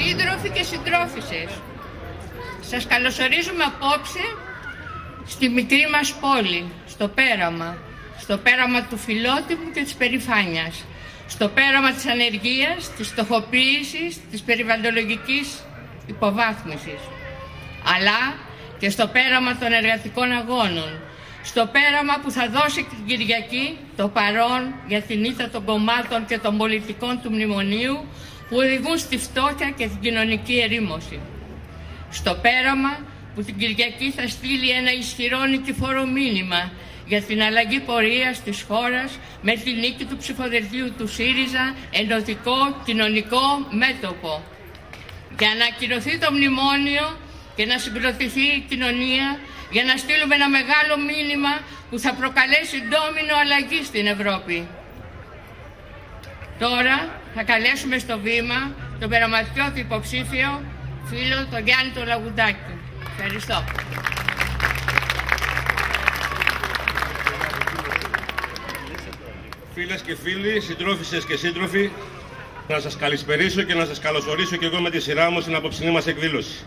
Σύντροφοι και συντρόφισσες, σας καλωσορίζουμε απόψε στη μικρή μας πόλη, στο πέραμα του φιλότιμου και της περηφάνειας, στο πέραμα της ανεργίας, της στοχοποίησης, της περιβαλλοντολογικής υποβάθμισης, αλλά και στο πέραμα των εργατικών αγώνων, στο πέραμα που θα δώσει την Κυριακή το παρόν για την ήττα των κομμάτων και των πολιτικών του μνημονίου που οδηγούν στη φτώχεια και την κοινωνική ερήμωση. Στο πέραμα που την Κυριακή θα στείλει ένα ισχυρό νικηφόρο μήνυμα για την αλλαγή πορείας της χώρας με τη νίκη του ψηφοδελτίου του ΣΥΡΙΖΑ ενωτικό κοινωνικό μέτωπο. Για να ακυρωθεί το μνημόνιο και να συγκροτηθεί η κοινωνία, για να στείλουμε ένα μεγάλο μήνυμα που θα προκαλέσει ντόμινο αλλαγή στην Ευρώπη. Τώρα θα καλέσουμε στο βήμα τον περαματιώτη υποψήφιο φίλο τον Γιάννη τον Λαγουδάκη. Ευχαριστώ. Φίλες και φίλοι, συντρόφισσες και σύντροφοι, να σας καλησπερίσω και να σας καλωσορίσω και εγώ με τη σειρά μου στην απόψινή μας εκδήλωση.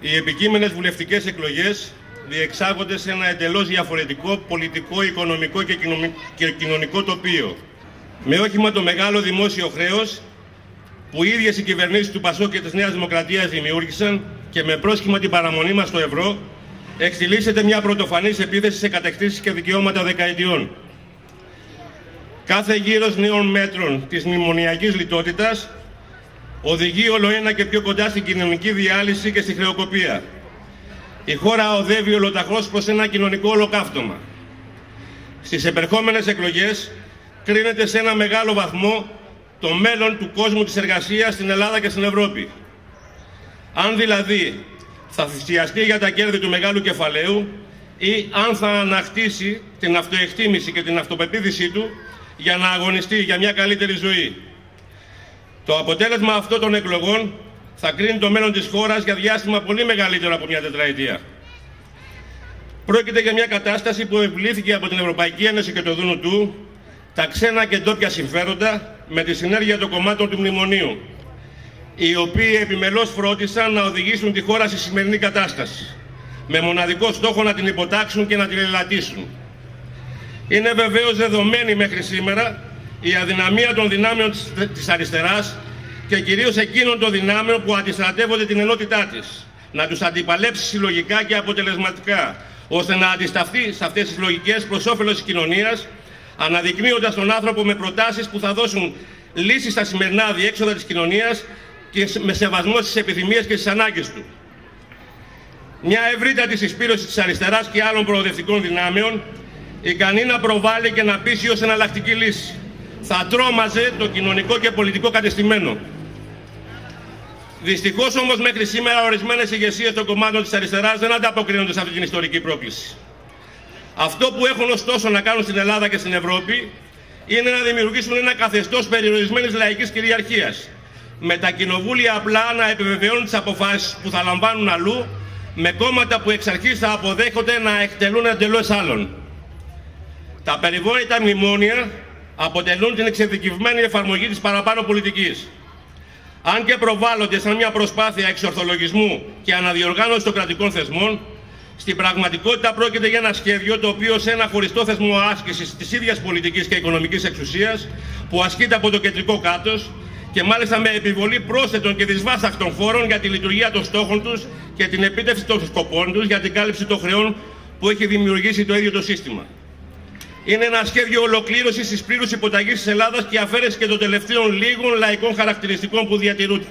Οι επικείμενες βουλευτικές εκλογές διεξάγονται σε ένα εντελώς διαφορετικό πολιτικό, οικονομικό και κοινωνικό τοπίο. Με όχημα το μεγάλο δημόσιο χρέος που οι ίδιες οι κυβερνήσεις του ΠΑΣΟΚ και της Νέας Δημοκρατίας δημιούργησαν και με πρόσχημα την παραμονή μας στο ευρώ, εξελίσσεται μια πρωτοφανής επίθεση σε κατακτήσεις και δικαιώματα δεκαετιών. Κάθε γύρος νέων μέτρων της μνημονιακής λιτότητας οδηγεί ολοένα και πιο κοντά στην κοινωνική διάλυση και στη χρεοκοπία. Η χώρα οδεύει ολοταχώς προς ένα κοινωνικό ολοκαύτωμα. Στις επερχόμενες εκλογές κρίνεται σε ένα μεγάλο βαθμό το μέλλον του κόσμου της εργασίας στην Ελλάδα και στην Ευρώπη. Αν δηλαδή θα θυσιαστεί για τα κέρδη του μεγάλου κεφαλαίου ή αν θα ανακτήσει την αυτοεκτίμηση και την αυτοπεποίθησή του για να αγωνιστεί για μια καλύτερη ζωή. Το αποτέλεσμα αυτών των εκλογών θα κρίνει το μέλλον της χώρας για διάστημα πολύ μεγαλύτερο από μια τετραετία. Πρόκειται για μια κατάσταση που επιβλήθηκε από την Ευρωπαϊκή Ένωση και το Δούνου του, τα ξένα και ντόπια συμφέροντα με τη συνέργεια των κομμάτων του μνημονίου, οι οποίοι επιμελώς φρόντισαν να οδηγήσουν τη χώρα στη σημερινή κατάσταση, με μοναδικό στόχο να την υποτάξουν και να την ελαττήσουν. Είναι βεβαίως δεδομένη μέχρι σήμερα η αδυναμία των δυνάμεων της αριστεράς και κυρίως εκείνων των δυνάμεων που αντιστρατεύονται την ενότητά της, να τους αντιπαλέψει συλλογικά και αποτελεσματικά, ώστε να αντισταθεί σε αυτές τις λογικές προς όφελος της κοινωνίας, αναδεικνύοντας τον άνθρωπο με προτάσεις που θα δώσουν λύσεις στα σημερινά αδιέξοδα της κοινωνίας και με σεβασμό στις επιθυμίες και στις ανάγκες του. Μια ευρύτατη συσπήρωση της αριστεράς και άλλων προοδευτικών δυνάμεων, ικανή να προβάλλει και να πείσει ως εναλλακτική λύση, θα τρόμαζε το κοινωνικό και πολιτικό κατεστημένο. Δυστυχώς όμως μέχρι σήμερα ορισμένες ηγεσίες των κομμάτων της αριστεράς δεν ανταποκρίνονται σε αυτή την ιστορική πρόκληση. Αυτό που έχουν ωστόσο να κάνουν στην Ελλάδα και στην Ευρώπη είναι να δημιουργήσουν ένα καθεστώς περιορισμένης λαϊκής κυριαρχίας, με τα κοινοβούλια απλά να επιβεβαιώνουν τις αποφάσεις που θα λαμβάνουν αλλού, με κόμματα που εξ αρχής θα αποδέχονται να εκτελούν εντελώς άλλων. Τα περιβόητα μνημόνια αποτελούν την εξειδικευμένη εφαρμογή της παραπάνω πολιτικής. Αν και προβάλλονται σαν μια προσπάθεια εξορθολογισμού και αναδιοργάνωσης των κρατικών θεσμών, στην πραγματικότητα πρόκειται για ένα σχέδιο το οποίο σε ένα χωριστό θεσμό άσκησης της ίδιας πολιτικής και οικονομικής εξουσίας που ασκείται από το κεντρικό κράτος και μάλιστα με επιβολή πρόσθετων και δυσβάσταχτων φόρων για τη λειτουργία των στόχων τους και την επίτευξη των σκοπών τους για την κάλυψη των χρεών που έχει δημιουργήσει το ίδιο το σύστημα. Είναι ένα σχέδιο ολοκλήρωσης της πλήρους υποταγής της Ελλάδας και αφαίρεση και των τελευταίων λίγων λαϊκών χαρακτηριστικών που διατηρούνται.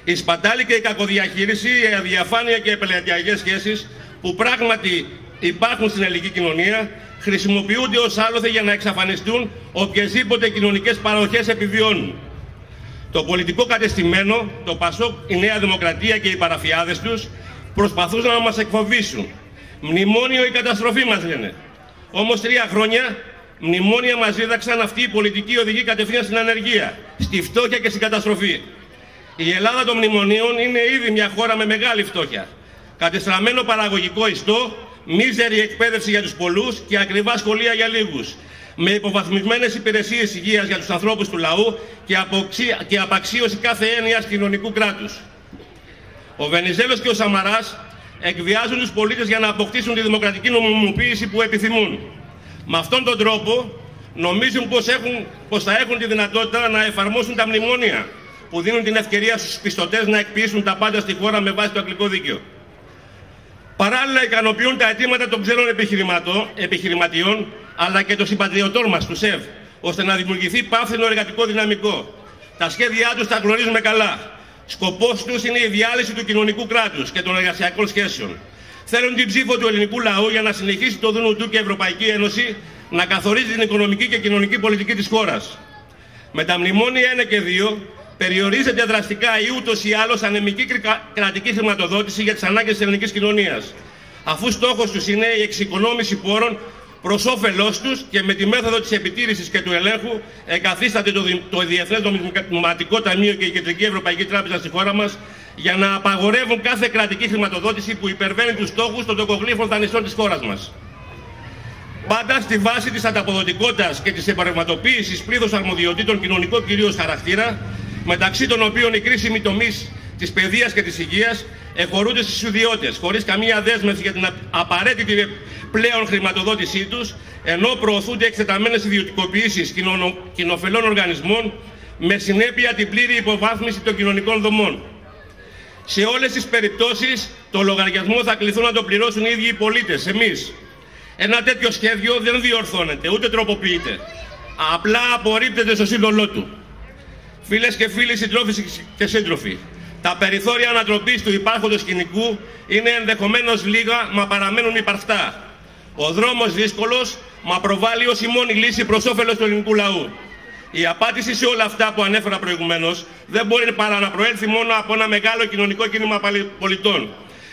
Η σπατάλη και η κακοδιαχείριση, η αδιαφάνεια και οι πελατειακές σχέσεις που πράγματι υπάρχουν στην ελληνική κοινωνία χρησιμοποιούνται ως άλοθη για να εξαφανιστούν οποιασδήποτε κοινωνικές παροχές επιβιώνουν. Το πολιτικό κατεστημένο, το ΠΑΣΟΚ, η Νέα Δημοκρατία και οι παραφιάδες τους προσπαθούν να μας εκφοβήσουν. Μνημόνιο η καταστροφή μας λένε. Όμως 3 χρόνια μνημόνια μας δίδαξαν αυτή η πολιτική οδηγεί κατευθείαν στην ανεργία, στη φτώχεια και στην καταστροφή. Η Ελλάδα των μνημονίων είναι ήδη μια χώρα με μεγάλη φτώχεια. Κατεστραμμένο παραγωγικό ιστό, μίζερη εκπαίδευση για τους πολλούς και ακριβά σχολεία για λίγους. με υποβαθμισμένες υπηρεσίες υγείας για τους ανθρώπους του λαού και απαξίωση κάθε έννοιας κοινωνικού κράτους. Ο Βενιζέλος και ο Σαμαράς εκβιάζουν τους πολίτες για να αποκτήσουν τη δημοκρατική νομιμοποίηση που επιθυμούν. Με αυτόν τον τρόπο νομίζουν πως θα έχουν τη δυνατότητα να εφαρμόσουν τα μνημόνια που δίνουν την ευκαιρία στους πιστωτές να εκποιήσουν τα πάντα στη χώρα με βάση το αγγλικό δίκαιο. Παράλληλα ικανοποιούν τα αιτήματα των ξένων επιχειρηματιών αλλά και των συμπατριωτών μας, του ΣΕΒ, ώστε να δημιουργηθεί πάνθυνο εργατικό δυναμικό. Τα σχέδιά τους τα γνωρίζουμε καλά. Σκοπός τους είναι η διάλυση του κοινωνικού κράτους και των εργασιακών σχέσεων. Θέλουν την ψήφο του ελληνικού λαού για να συνεχίσει το δούνου του και η Ευρωπαϊκή Ένωση να καθορίζει την οικονομική και κοινωνική πολιτική της χώρας. Με τα μνημόνια 1 και 2 περιορίζεται δραστικά η ούτως ή άλλως ανεμική κρατική χρηματοδότηση για τις ανάγκες της ελληνικής κοινωνίας, αφού στόχος τους είναι η εξοικονόμηση πόρων προς όφελός τους και με τη μέθοδο της επιτήρησης και του ελέγχου εγκαθίσταται το Διεθνές Νομισματικό Ταμείο και η Κεντρική Ευρωπαϊκή Τράπεζα στη χώρα μας για να απαγορεύουν κάθε κρατική χρηματοδότηση που υπερβαίνει τους στόχους των τοκογλύφων δανειστών της χώρας μας. Πάντα στη βάση της ανταποδοτικότητας και της εμπορευματοποίησης πλήθος αρμοδιοτήτων κοινωνικό κυρίως χαρακτήρα, μεταξύ των οποίων οι κρίσιμοι τομείς της παιδείας και της υγείας εχωρούνται στις ιδιώτες, χωρίς καμία δέσμευση για την απαραίτητη πλέον χρηματοδότησή τους, ενώ προωθούνται εκτεταμένες ιδιωτικοποιήσεις κοινοφελών οργανισμών, με συνέπεια την πλήρη υποβάθμιση των κοινωνικών δομών. Σε όλες τις περιπτώσεις, το λογαριασμό θα κληθούν να το πληρώσουν οι ίδιοι οι πολίτες, εμείς. Ένα τέτοιο σχέδιο δεν διορθώνεται, ούτε τροποποιείται. Απλά απορρίπτεται στο σύνολό του. Φίλες και φίλοι, συντρόφοι και σύντροφοι, τα περιθώρια ανατροπής του υπάρχοντος σκηνικού είναι ενδεχομένως λίγα, μα παραμένουν υπαρκτά. Ο δρόμος δύσκολος, μα προβάλλει ως η μόνη λύση προς όφελος του ελληνικού λαού. Η απάντηση σε όλα αυτά που ανέφερα προηγουμένως δεν μπορεί παρά να προέλθει μόνο από ένα μεγάλο κοινωνικό κίνημα πολιτών,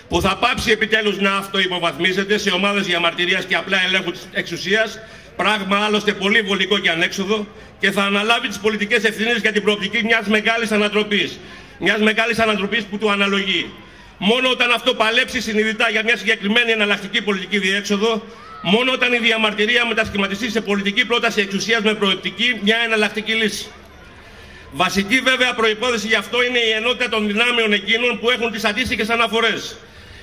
που θα πάψει επιτέλους να αυτοϋποβαθμίζεται σε ομάδες διαμαρτυρίας και απλά ελέγχου της εξουσίας, πράγμα άλλωστε πολύ βολικό και ανέξοδο, και θα αναλάβει τις πολιτικές ευθύνες για την προοπτική μιας μεγάλης ανατροπής. Μιας μεγάλης ανατροπής που του αναλογεί. Μόνο όταν αυτό παλέψει συνειδητά για μια συγκεκριμένη εναλλακτική πολιτική διέξοδο, μόνο όταν η διαμαρτυρία μετασχηματιστεί σε πολιτική πρόταση εξουσίας με προοπτική μια εναλλακτική λύση. Βασική βέβαια προϋπόθεση γι' αυτό είναι η ενότητα των δυνάμεων εκείνων που έχουν τις αντίστοιχες αναφορές.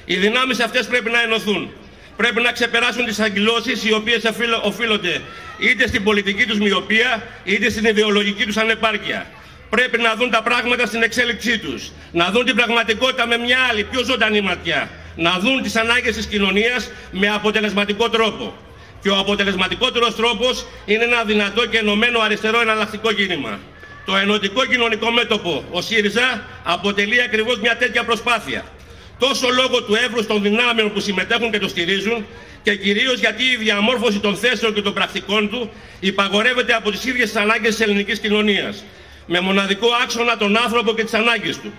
Οι δυνάμεις αυτές πρέπει να ενωθούν. Πρέπει να ξεπεράσουν τις αγκυλώσεις οι οποίες οφείλονται είτε στην πολιτική τους μοιοπία είτε στην ιδεολογική τους ανεπάρκεια. Πρέπει να δουν τα πράγματα στην εξέλιξή τους. Να δουν την πραγματικότητα με μια άλλη, πιο ζωντανή ματιά. Να δουν τις ανάγκες της κοινωνίας με αποτελεσματικό τρόπο. Και ο αποτελεσματικότερος τρόπος είναι ένα δυνατό και ενωμένο αριστερό εναλλακτικό κίνημα. Το ενωτικό κοινωνικό μέτωπο, ο ΣΥΡΙΖΑ, αποτελεί ακριβώς μια τέτοια προσπάθεια. Τόσο λόγω του εύρους των δυνάμεων που συμμετέχουν και το στηρίζουν, και κυρίως γιατί η διαμόρφωση των θέσεων και των πρακτικών του υπαγορεύεται από τις ίδιες τις ανάγκες της ελληνικής κοινωνίας, με μοναδικό άξονα τον άνθρωπο και τις ανάγκες του.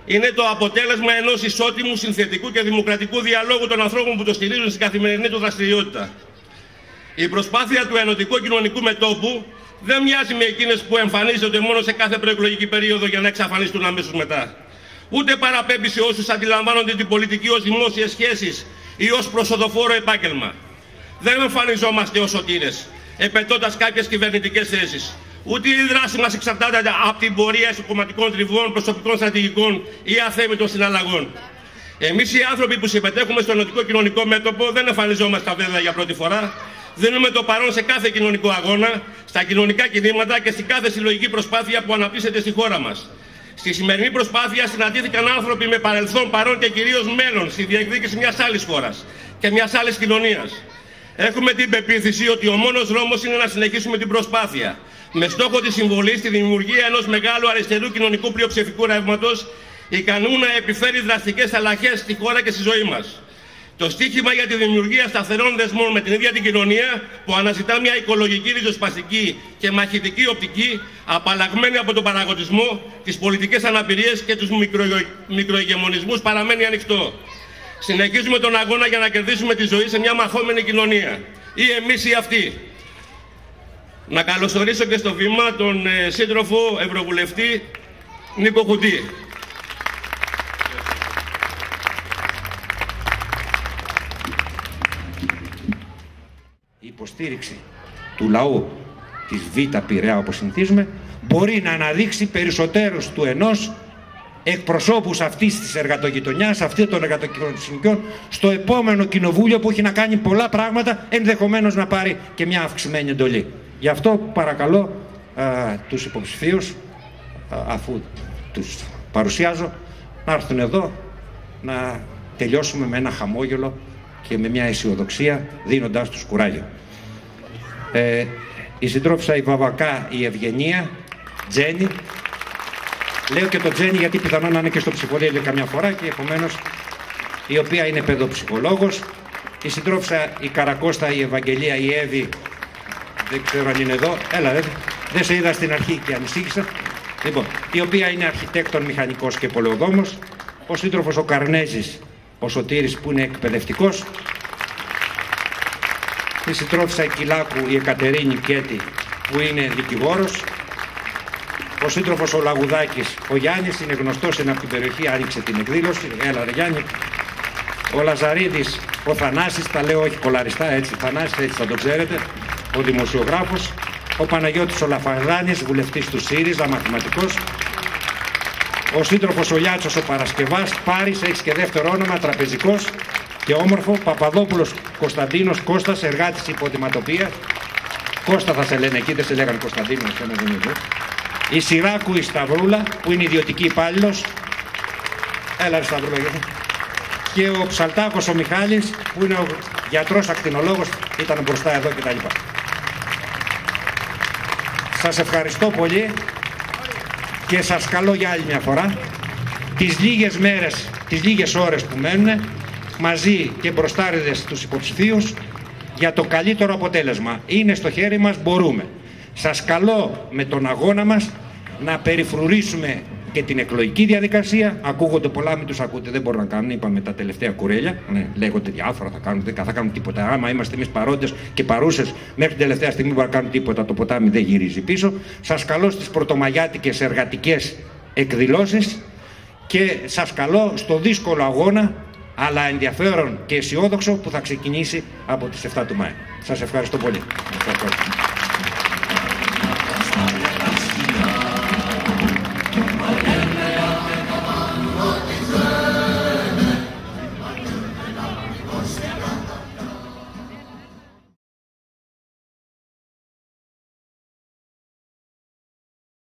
Είναι το αποτέλεσμα ενός ισότιμου, συνθετικού και δημοκρατικού διαλόγου των ανθρώπων που το στηρίζουν στην καθημερινή του δραστηριότητα. Η προσπάθεια του ενωτικού κοινωνικού μετώπου δεν μοιάζει με εκείνες που εμφανίζονται μόνο σε κάθε προεκλογική περίοδο για να εξαφανιστούν αμέσως μετά. Ούτε παραπέμπει σε όσους αντιλαμβάνονται την πολιτική ως δημόσιες σχέσεις ή ως προσοδοφόρο επάγγελμα. Δεν εμφανιζόμαστε ως σωτήρες, επετώντας κάποιες κυβερνητικές θέσεις. Ούτε η δράση μας εξαρτάται από την πορεία εσωκομματικών τριβών, προσωπικών στρατηγικών ή αθέμητων συναλλαγών. Εμείς οι άνθρωποι που συμμετέχουμε στο ενωτικό κοινωνικό μέτωπο δεν εμφανιζόμαστε βέβαια για πρώτη φορά. Δίνουμε το παρόν σε κάθε κοινωνικό αγώνα, στα κοινωνικά κινήματα και στην κάθε συλλογική προσπάθεια που αναπτύσσεται στη χώρα μας. Στη σημερινή προσπάθεια συναντήθηκαν άνθρωποι με παρελθόν, παρόν και κυρίως μέλλον στη διεκδίκηση μιας άλλης χώρας και μιας άλλης κοινωνίας. Έχουμε την πεποίθηση ότι ο μόνος δρόμος είναι να συνεχίσουμε την προσπάθεια, με στόχο τη συμβολή στη δημιουργία ενός μεγάλου αριστερού κοινωνικού πλειοψηφικού ρεύματος, ικανού να επιφέρει δραστικές αλλαγές στη χώρα και στη ζωή μας. Το στίχημα για τη δημιουργία σταθερών δεσμών με την ίδια την κοινωνία, που αναζητά μια οικολογική, ριζοσπαστική και μαχητική οπτική, απαλλαγμένη από τον παραγωγισμό, τις πολιτικές αναπηρίες και τους μικροηγεμονισμούς, παραμένει ανοιχτό. Συνεχίζουμε τον αγώνα για να κερδίσουμε τη ζωή σε μια μαχόμενη κοινωνία. Ή εμείς ή αυτοί. Να καλωσορίσω και στο βήμα τον σύντροφο Ευρωβουλευτή Νίκο Χουντή. Η υποστήριξη του λαού της Β' Πειραιά, όπως συνηθίζουμε, μπορεί να αναδείξει περισσότερους του ενός εκπροσώπους αυτής της εργατογειτονιάς, αυτών των εργατοκοινωνικών, στο επόμενο κοινοβούλιο που έχει να κάνει πολλά πράγματα, ενδεχομένως να πάρει και μια αυξημένη εντολή. Γι' αυτό παρακαλώ τους υποψηφίους, αφού τους παρουσιάζω, να έρθουν εδώ να τελειώσουμε με ένα χαμόγελο και με μια αισιοδοξία, δίνοντάς τους κουράγιο. Η συντρόφισσα η Βαβακά, η Ευγενία, Τζένι, λέω και το Τζένι γιατί πιθανόν να είναι και στο ψυχοδέλτιο καμιά φορά και επομένως η οποία είναι παιδοψυχολόγος, η συντρόφισσα η Καρακώστα, η Ευαγγελία, η Εύη, δεν ξέρω αν είναι εδώ, έλα δεν σε είδα στην αρχή και ανησύχησα, λοιπόν, η οποία είναι αρχιτέκτον, μηχανικός και πολεοδόμος, ο σύντροφος ο Καρνέζης, ο Σωτήρης που είναι εκπαιδευτικός, η συντρόφισσα Κυλάκου, η Εκατερίνη Κέτη που είναι δικηγόρος, ο σύντροφος ο Λαγουδάκης, ο Γιάννης είναι γνωστός, είναι από την περιοχή, άνοιξε την εκδήλωση, έλα ρε Γιάννη, ο Λαζαρίδης, ο Θανάσης, τα λέω όχι κολαριστά έτσι, Θανάσης έτσι θα το ξέρετε, ο δημοσιογράφος, ο Παναγιώτης ο Λαφαζάνης, βουλευτής του ΣΥΡΙΖΑ, μαθηματικός, ο σύντροφος ο Λιάτσος ο Παρασκευάς, Πάρης, έχει και δεύτερο όνομα, τραπεζικός και όμορφο, Παπαδόπουλος Κωνσταντίνος Κώστας, εργάτης υποδηματοπίας, Κώστα θα σε λένε εκεί, δεν σε λέγανε Κωνσταντίνο, δεν είναι εδώ. Η Σιράκου η Σταυρούλα που είναι ιδιωτική υπάλληλος, έλα ρε Σταυρούλα, και ο Ψαλτάκος ο Μιχάλης που είναι ο γιατρός ακτινολόγος, ήταν μπροστά εδώ κτλ. Σας ευχαριστώ πολύ και σας καλώ για άλλη μια φορά τις λίγες μέρες, τις λίγες ώρες που μένουν μαζί και μπροστάριδες τους υποψηφίους για το καλύτερο αποτέλεσμα. Είναι στο χέρι μας, μπορούμε. Σας καλώ με τον αγώνα μας να περιφρουρήσουμε και την εκλογική διαδικασία. Ακούγονται πολλά, μην τους ακούτε, δεν μπορούν να κάνουν, είπαμε τα τελευταία κουρέλια. Ναι, λέγονται διάφορα, θα κάνουν, δεν θα κάνουν τίποτα. Άμα είμαστε εμείς παρόντες και παρούσες, μέχρι την τελευταία στιγμή μπορούν να κάνουν τίποτα. Το ποτάμι δεν γυρίζει πίσω. Σας καλώ στις πρωτομαγιάτικες εργατικές εκδηλώσεις και σας καλώ στο δύσκολο αγώνα, αλλά ενδιαφέρον και αισιόδοξο που θα ξεκινήσει από τις 7 του Μάη. Σας ευχαριστώ πολύ.